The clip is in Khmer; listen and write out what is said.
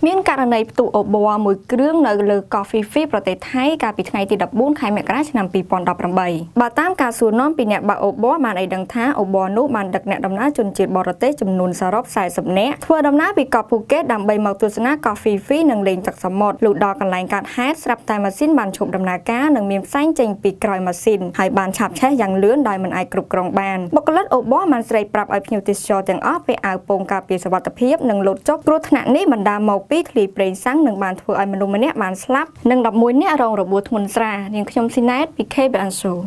មានករណីផ្ទុកអូប័រមួយគ្រឿងនៅលើ Coffee Free ប្រទេសថៃកាលពីថ្ងៃទី 14 ខែមករាឆ្នាំ 2018 បើតាមការសួរនាំពីអ្នកបើកអូប័របានឲ្យដឹងថាអូប័រនោះបានដឹកអ្នកដំណើរជនជាតិបរទេសចំនួនសរុប40នាក់ធ្វើដំណើរពីកោះភូកេតដើម្បីមកទស្សនា Coffee Free និងលេងទឹកសមុទ្រលុះដល់កន្លែងកើតហេតុស្រាប់តែម៉ាស៊ីនបានឈប់ដំណើរការនិងមានផ្សែងចេញពីក្រោយម៉ាស៊ីនហើយបានឆាបឆេះយ៉ាងលឿនដោយមិនអាចគ្រប់គ្រងបានបុគ្គលិកអូប័របានស្រែកប្រាប់ឲ្យភ្ញៀវទេសចរទាំងអស់ពាក់អាវពោងការពារសុវត្ថិភាពនិងលោតចុះគ្រោះថ្នាក់នេះបណ្ដាលមកពីធ្លីប្រេងសាំងនិងបានធ្វើឲ្យមនុស្សម្នាក់បានស្លាប់និង11នាក់រងរបួសធ្ងន់ស្រាលនាងខ្ញុំស៊ីណែតពី KBN Show